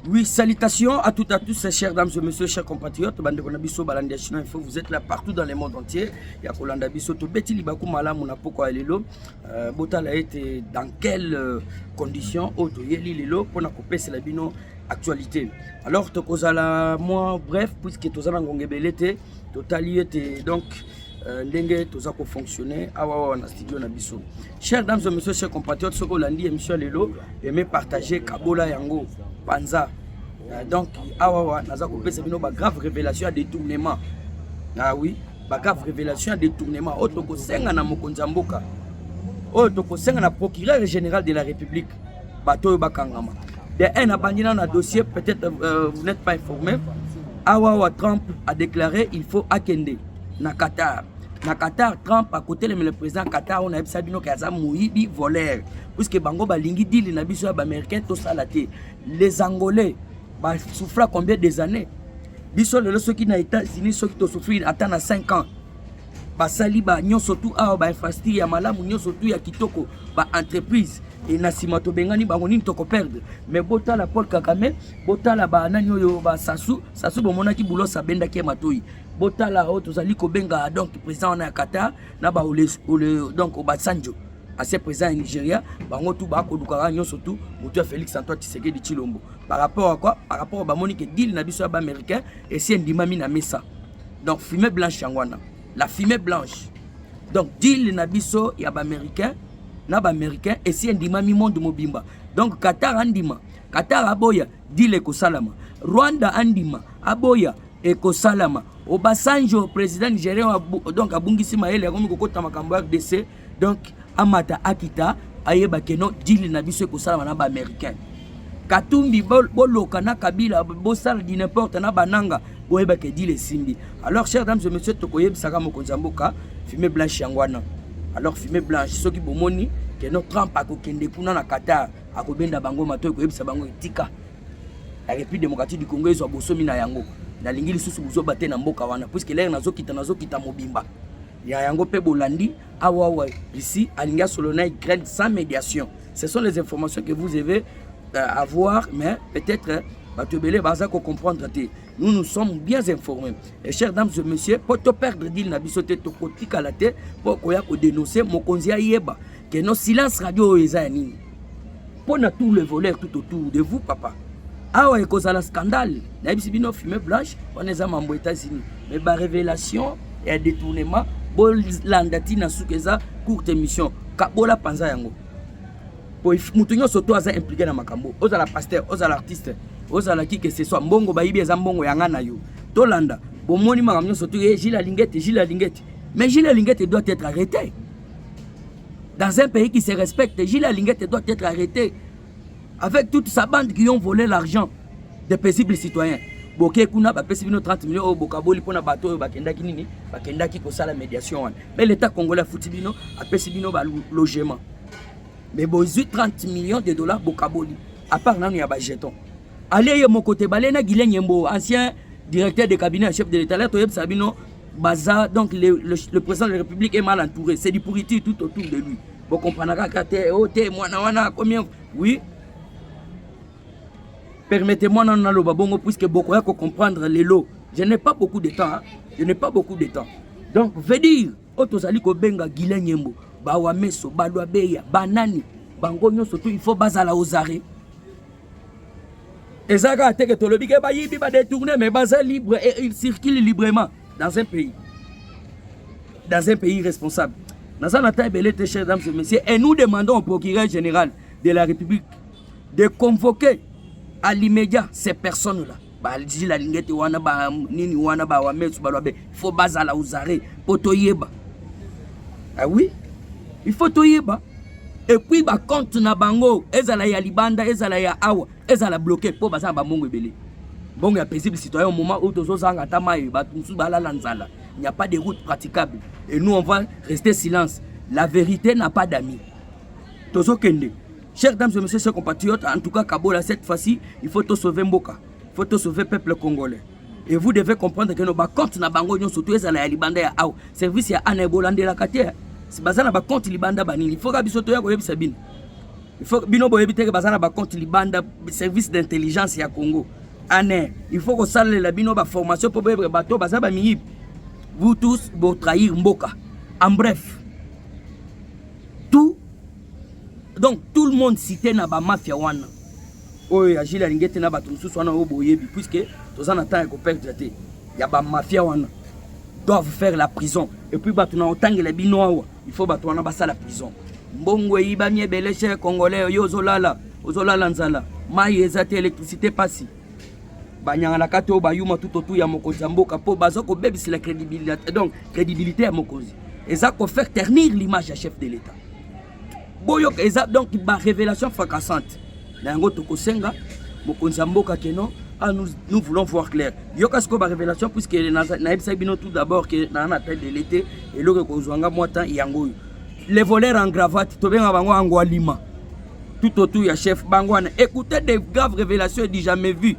Oui, salutations à toutes et à tous, chers dames et messieurs, chers compatriotes. Bande Konabiso, Balandi Chinois Info, vous êtes là partout dans le monde entier. Ya Kolanda Biso, to Beti Libaku Malamu na Poko Alelo. Botala été dans quelles conditions auto Yeli Lelo pour na couper c'est la bino actualité. Alors, to kozala moi bref puisque to zana ngongebelete, to tali était donc ndenge toza ko fonctionner awa na studio na biso. Chers dames et messieurs, chers compatriotes, ce Kolandi émission Lelo aimé partager Kabola Yango Panza. Donc awa naza ko pesa bino ba grave révélation à détournement. Ah oui, ba grave révélation à détournement. Auto ko senga na mokonza mboka. Auto ko senga na procureur général de la République. Bato bakangama. De un abandonnant na dossier, peut-être vous n'êtes pas informé. Awa Trump a déclaré il faut akende na Qatar. Na Qatar, Trump a côté le président Qatar on a bisa bino kaza moyibi voleur. Puisque bango balingi dili na biso ba américain to salate. Les Angolais ba souffrent combien des années? Biso le ceux qui na États-Unis ceux qui to souffrir attend à 5 ans. Ba sali ba nyonso tout a ba infrastructure ya malamu nyonso tout ya kitoko ba entreprise et na simato bengani bango nini toko perdre. Mais bota la Paul Kagame, bota la ba nani yo ba sasu bomona ki bulo sa benda ki matoi. Bota la haute tozali ko benga donc président na Qatar na ba donc Obasanjo. Assez présent en Nigeria, bango tout ba ko dukara nyonso tout mutu Félix Antoine Tshisekedi Tshilombo. Par rapport à quoi? Par rapport à Monique deal na biso ba américain et si ndimami na mesa. Donc fumée blanche yangwana. La fumée blanche. Donc deal na biso ya ba américain na ba américain et si ndimami monde mobimba. Donc Qatar andima. Qatar aboya deal ko salama. Rwanda andima aboya eko salama. Obasanjo président nigérien donc abungisi maele ya komi kokota makambo ya RDC donc amata akita ayeba keno deal na biso eko salama na ba américain. Katumbi boloka na Kabila bosala di n'importe na bananga boyeba ke deal simbi. Alors chers dames et messieurs tokoyeb saka mokonza mboka fumée blanche yangwana. Alors fumée blanche soki bomoni que notre Trump a kokende kuna na Qatar akobenda bango mato koyebisa bango etika. La République démocratique du Congo zo bosomi na yango. Na lingi lisusu buzo bate na mboka wana puisque l'air nazo kita mobimba. Ya yango pe bolandi awa ici alinga solona Ukraine sans médiation. Ce sont les informations que vous avez à voir, mais peut-être batobele baza ko comprendre te. Nous sommes bien informés. Et chers dames et messieurs, pour te perdre dil na biso te to kotika la te pour koya ko dénoncer mokonzi yeba que nos silence radio eza nini. Pour na tout le voleur tout autour de vous papa. Awa ekoza la scandale. Na bisi bino fumée blanche, on est en États-Unis. Mais ba révélation et détournement bol landati na sukeza courte émission. Kabola panza yango. Pour mutunyo soto aza impliqué na makambo. Oza la pasteur, oza l'artiste, oza la qui que ce soit mbongo bayibi eza mbongo yanga na yo. Tolanda, bomoni makamyo soto Gilles Linguette. Mais Gilles Linguette doit être arrêté. Dans un pays qui se respecte, Gilles Linguette doit être arrêté. Avec toute sa bande qui ont volé l'argent des paisibles citoyens. Boké kuna ba pesi bino 30 millions au bokaboli pona bato bakendaki nini? Bakendaki ko sala médiation. Mais l'état congolais futi bino a pesi bino ba logement. Mais bon, 30 millions de dollars bokaboli. À part nan ya ba jeton. Allez mon côté balena Guilain Yembo, ancien directeur de cabinet chef de l'État là Toyeb Sabino Baza, donc le président de la République est mal entouré, c'est du pourriture tout autour de lui. Vous comprenez que moi combien oui. Permettez-moi non lo babongo puisque beaucoup à comprendre les lots. Je n'ai pas beaucoup de temps, hein? Je n'ai pas beaucoup de temps. Donc veut dire otozali ko benga Guilain Yembo, ba wameso, ba loabeya, banani, bango nyonso tout il faut bazala osare. Et ça a été que tout le monde va détourner, mais bazar libre et il circule librement dans un pays. Dans un pays responsable. Dans un attaque belette, chers dames et messieurs, et nous demandons au procureur général de la République de convoquer à l'immédiat ces personnes-là. Il faut bazala osare pour toyeba. Ah oui, il faut toyeba. Et puis ba compte na bango ezala ya libanda ezala ya awa ezala bloqué pour baza ba mongo ebele bongo ya paisible citoyen au moment où tozo zanga tamaye ba tunsu bala lanzala il n'y a pas de route praticable et nous on va rester silence. La vérité n'a pas d'amis. Tozo kende. Chers dames et messieurs, chers compatriotes, en tout cas Kabola cette fois-ci, il faut te sauver Mboka. Il faut te sauver peuple congolais. Et vous devez comprendre que nos ba compte na bango nyon surtout ezala ya libanda ya awa service ya ane bolande la katia. Si bazana ba compte libanda banini, il faut que bisoto ya koyebisa bino. Il faut que bino boyebi te bazana ba compte libanda service d'intelligence ya Congo. Ané, il faut que ça la bino ba formation pour bebre bateau bazana ba mi. Vous tous vous trahir Mboka. En bref, tout donc tout le monde cité na ba mafia wana. Oye agile alingete na bato mususu wana oboyebi puisque tozana temps ko perdre te. Ya ba mafia wana doivent faire la prison et puis bato na otangela bino awa, il faut bato wana basa la prison. Mbongo yiba miebele chez Congolais yo ozolala nzala mai ezate électricité pasi banyanga la kato bayuma tout ya mokonzi mboka po bazoko bebisi la crédibilité donc crédibilité ya mokonzi eza ko faire ternir l'image du chef de l'état boyo eza donc ba révélation fracassante na yango tokosenga mokonzi mboka keno nous voulons voir clair yoka sko ba révélation puisque na ebisa bino tout d'abord que na na tête de l'été et le ko zwanga motan yango les voleurs en gravate, tobenga bango angwa lima. Tout autour ya chef bangwana. Écoutez des graves révélations dit jamais vu.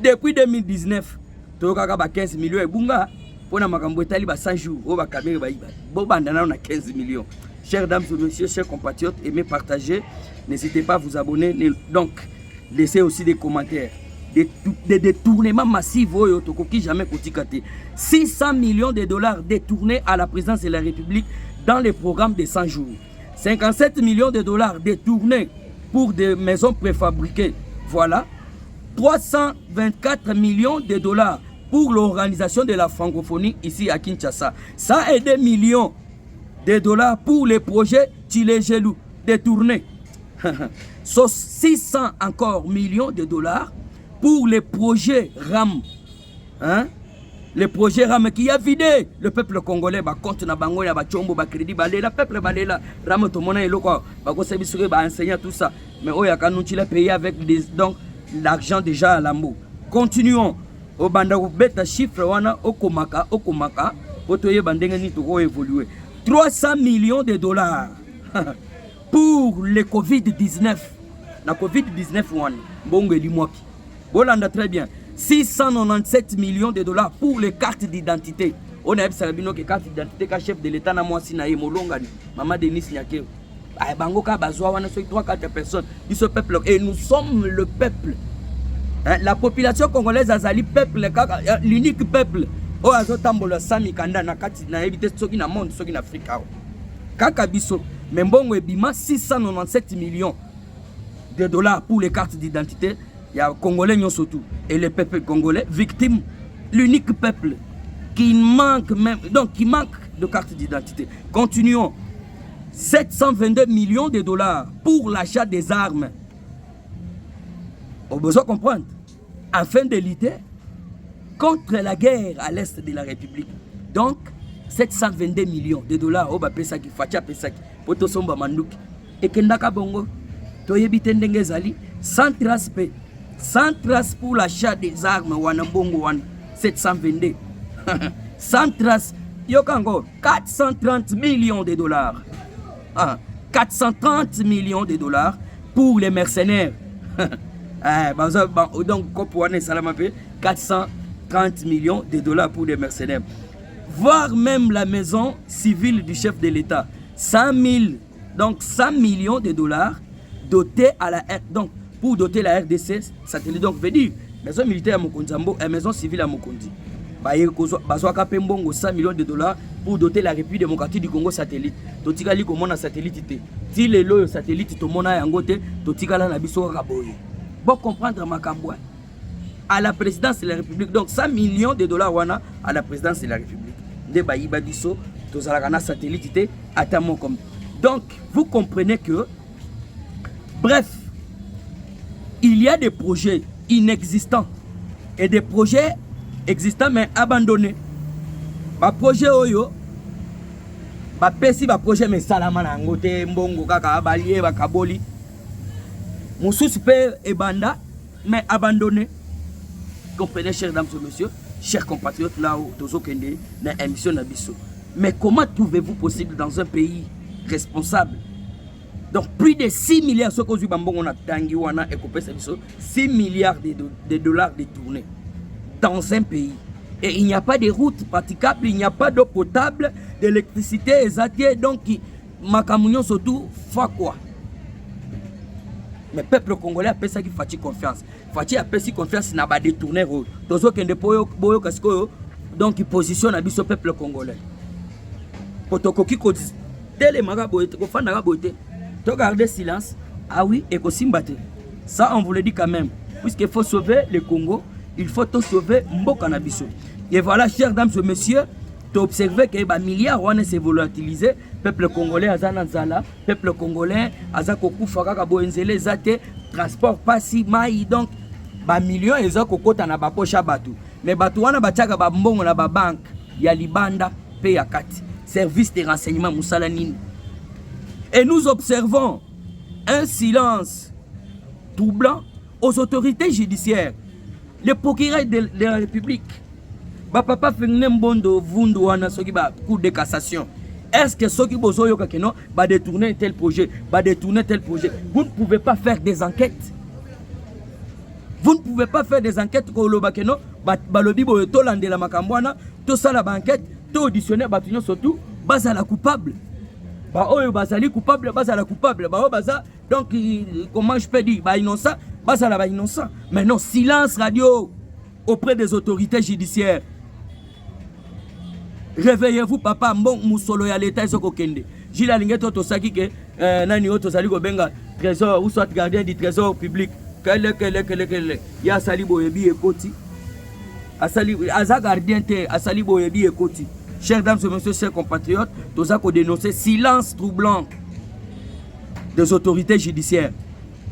Depuis 2019, toyoka ba 15 millions et bunga pona makambo etali ba 100 jours o ba kamera ba iba. Bo bandana na 15 millions. Chers dames et messieurs, chers compatriotes, aimez partager, n'hésitez pas à vous abonner donc laissez aussi des commentaires. Des détournements massifs oyo tokoki jamais kotikate. 600 millions de dollars détournés à la présidence de la République dans le programme de 100 jours. 57 millions de dollars détournés pour des maisons préfabriquées. Voilà. 324 millions de dollars pour l'organisation de la francophonie ici à Kinshasa. 102 millions de dollars pour les projets Tchilegelou détournés. 600 encore millions de dollars pour les projets RAM. Hein? Le projet RAM qui a vidé le peuple congolais, ba compte na bango ya ba chombo ba crédit ba la peuple ba la RAM to mona eloko ba ko service ba enseigner tout ça mais oya kanuti la payer avec donc l'argent déjà à l'ambo. Continuons au banda ko beta chiffre wana okomaka potoye bandenge ni to ko évoluer 300 millions de dollars pour le Covid-19 na Covid-19 wana bongo elimwaki bolanda très bien 697 millions de dollars pour les cartes d'identité. On a vu que carte d'identité ka chef de l'état na moi si na molonga ni maman Denis Nyake. Ay bango ka bazwa wana so 3-4 personnes. Du ce peuple et nous sommes le peuple. Hein? La population congolaise azali peuple l'unique peuple. O azo tambola sami kanda na kati na éviter soki na monde soki na Afrika. Kaka biso membongo ebima 697 millions de dollars pour les cartes d'identité. Il y a Congolais surtout et le peuple congolais victime, l'unique peuple qui manque même donc qui manque de carte d'identité. Continuons. 722 millions de dollars pour l'achat des armes. On a besoin de comprendre afin de lutter contre la guerre à l'est de la République. Donc 722 millions de dollars au bapesa qui facha pesaki poto somba manduki et kendaka bongo toyebite ndenge zali sans trace pour l'achat des armes wanambongo wan 722 sans trace yokango 430 millions de dollars 430 millions de dollars pour les mercenaires donc 430 millions de dollars pour les mercenaires, voire même la maison civile du chef de l'État 100 millions de dollars dotés à la donc pour doter la RDC satellite. Donc veut dire maison militaire à Mokonzambo et maison civile à Mokondi. Bazwaka pembongo 100 millions de dollars pour doter la République démocratique du Congo satellite. Totikali ko mona satellite te. Ti lelo satellite to mona yango te, totikala na biso raboye. Bon comprendre makambo. À la présidence de la République, donc 100 millions de dollars wana à la présidence de la République. De bayiba biso tozalaka na satellite te atamo comme. Donc vous comprenez que bref, il y a des projets inexistants et des projets existants mais abandonnés. Ba projet oyo ba pesi ba projet mais salama na ngote mbongo kaka abalie ba kaboli. Mususu pe ebanda mais abandonné. Comprenez, chers dames et messieurs, chers compatriotes là où tozo kende na émission na biso. Mais comment trouvez-vous possible dans un pays responsable? Donc plus de 6 milliards, ce que on a tangi wana et 6 milliards de dollars détournés dans un pays. Et il n'y a pas de routes praticables, il n'y a pas d'eau potable, d'électricité, donc makamunion surtout, fa quoi? Mais le peuple congolais a fait Fachi confiance. Fachi a fait confiance dans les détourneurs. Tozo kende boyo kasko donc il positionne le peuple congolais. Potokoki ko tele magabote ko fanda gabote. To garder silence. Ah oui, et ko simbate. Ça on vous le dit quand même. Puisqu'il faut sauver le Congo, il faut tout sauver Mboka na biso. Et voilà, chers dames et messieurs, tu observes que les milliards s'est volatilisé. Peuple congolais a zananzala, peuple congolais a zakoku fakaka boenzele zate transport pasi mai donc ba millions eza kokota na ba poche batu. Mais batu wana batiaka ba mbongo na ba banque ya libanda pe ya kati. Service de renseignement musala nini. Et nous observons un silence troublant aux autorités judiciaires. Le procureur de la République, papa fait mbondo vundu wana soki ba cour de cassation. Est-ce que ceux qui bozoyo kakeno va détourner tel projet, vous ne pouvez pas faire des enquêtes. Vous ne pouvez pas faire des enquêtes ko lobakeno balobi boyo to landela makambwana to sala ba enquête to auditionner batunyo surtout baza la coupable. Ba oyo bazali coupable baza la coupable ba o baza donc comment je peux dire ba innocent baza la ba innocent. Mais non, silence radio auprès des autorités judiciaires. Réveillez-vous papa mbon musolo ya l'état ezoko kende. Jila lingeto to saki ke nani oto sali ko benga trésor ou soit gardien du trésor public. Kele ya sali boyebi ekoti. Asali aza gardien te asali boyebi ekoti. Chers dames et messieurs, chers compatriotes, to sako dénoncer silence troublant des autorités judiciaires.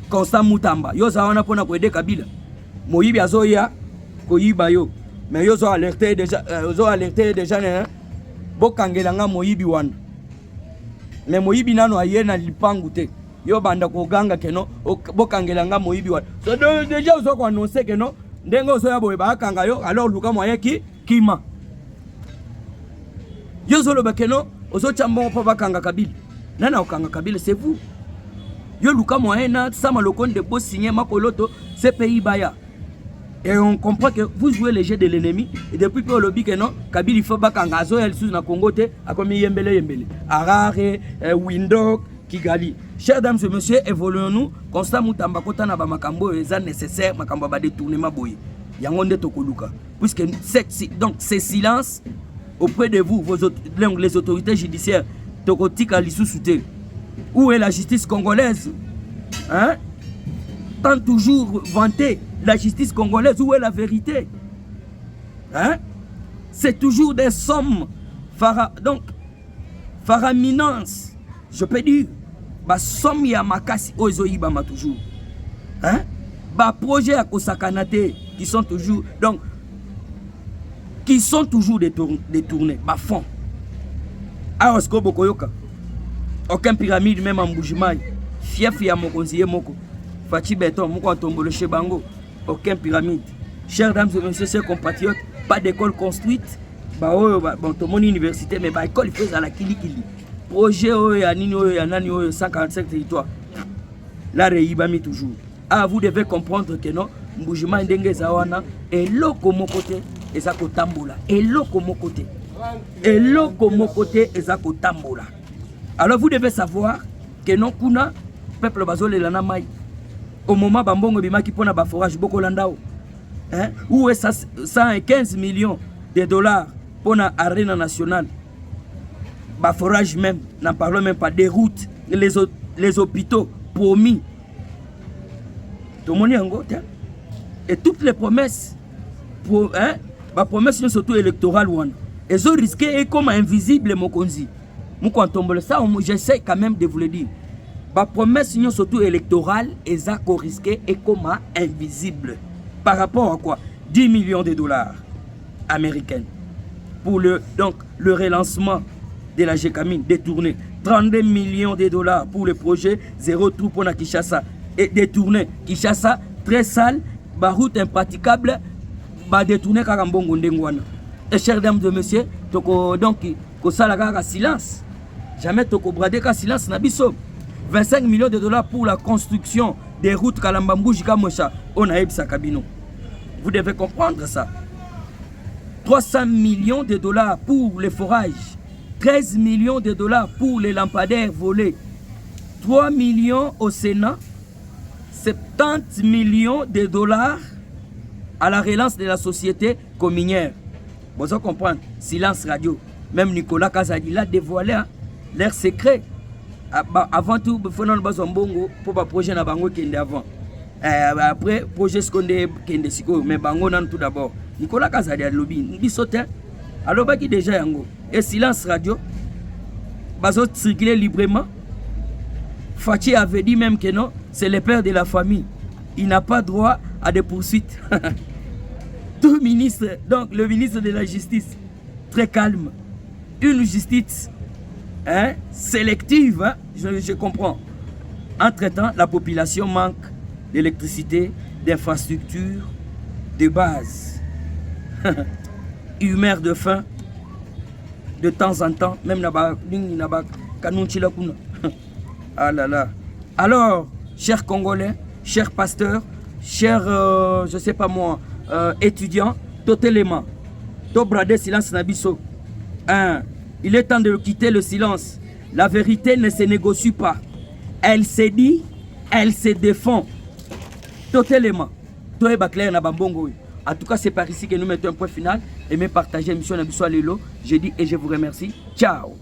Constant Mutamba yo za wana pona ko aider Kabila. Moyibi azoya ko yiba yo. Mais ils ont alerté déjà, hein? Bokangelanga moyibi wana. Mais moyibi nano ayena lipangu te. Yo banda ko ganga keno bokangelanga moyibi wana. So déjà ils ont annoncé que non ndengo so ya boye ba kanga yo alors luka moye kima. Yo zo lo bakeno ozo chambon pa bakanga Kabila. Nana okanga Kabila c'est vous. Yo luka moye na sama lokonde de bo signer makoloto CPI baya. Et on comprend que vous jouez les jeux de l'ennemi. Et depuis que lobby que non, Kabila il faut bakanga azo el sous na Congo te akomi yembele. Harare, Windhoek, Kigali. Chers dames et messieurs, évoluons-nous. Constant Mutamba kota na ba makambo eza nécessaire makambo ba détournement boye. Yango nde tokoluka. Puisque donc c'est silence auprès de vous, les autorités judiciaires. Tokotika lisusu. Où est la justice congolaise? Hein? Tant toujours vanté la justice congolaise, où est la vérité? Hein? C'est toujours des sommes donc faraminance, je peux dire, bah somme ya makasi ozoyibama toujours. Hein? Bah projet à kosakanate qui sont toujours détournés, bah fond. Alors sko bokoyoka. Aucun pyramide même en Mbujimai. Fief ya mokonziye moko. Fachi Beton, moko tombolo chez Bango. Aucun pyramide. Chers dames et messieurs, chers compatriotes, pas d'école construite. Bon, tout mon université, mais bah école il faut à la kili. Projet ya nini ya nani 145 territoires. La réibami toujours. Ah, vous devez comprendre que non, Mbujima ndenge zawana et loko mokote ezako tambola. Et loko mokote. Et loko mokote ezako tambola. Alors vous devez savoir que non kuna peuple bazole lana mai. Au moment bambongo bimaki pona ba forage boko landao. Hein? Où est 115 millions de dollars pour la arène nationale? Ba forage même, n'en parlons même pas des routes, les hôpitaux promis. Tout le monde est en gros, et toutes les promesses, ba promesses surtout électorales, elles ont risqué comme invisible mon konzi. Ça, j'essaie quand même de vous le dire. La promesse surtout électorale est risquée et comme invisible. Par rapport à quoi? 10 millions de dollars américains pour le relancement de la GECAMIN détourné. 32 millions de dollars pour le projet Zéro Trou pour la Kinshasa et détourné. Kinshasa, très sale, ma route impraticable, ma détourné Karambongo Ndengwana. Et chers dames et messieurs, donc, que silence. Jamais toko bradé ka silence nabiso. 25 millions de dollars pour la construction des routes Kalambambou jusqu'à Mocha. On a Ebsa Kabino. Vous devez comprendre ça. 300 millions de dollars pour les forages. 13 millions de dollars pour les lampadaires volés. 3 millions au Sénat 70 millions de dollars à la relance de la société communière. Vous allez comprendre, silence radio. Même Nicolas Kazadi l'a dévoilé leur secret. Avant tout, il faut nous faire un bongo pour le projet na bango qui est avant. Après, projet secondaire qui est siko, mais bango nan tout d'abord. Nicolas Kazadi a lobby, il saute. Alors bah qui déjà yango. Et silence radio, bazo circuler librement. Fatih avait dit même que non, c'est le père de la famille. Il n'a pas droit à des poursuites. Tout ministre, donc le ministre de la Justice, très calme. Une justice sélective, je comprends. Entre-temps, la population manque d'électricité, d'infrastructures, de base. Ils meurent de faim, de temps en temps, même ah là là. Alors, chers Congolais, chers pasteurs, chers, je sais pas moi, étudiants, totalement, to brader silence nabiso. Il est temps de quitter le silence. La vérité ne se négocie pas. Elle se dit, elle se défend. Totalement. Toi et clair na bambongo. En tout cas, c'est par ici que nous mettons un point final. Aimez partager l'émission Nabiso Alelo. Je dis et je vous remercie. Ciao.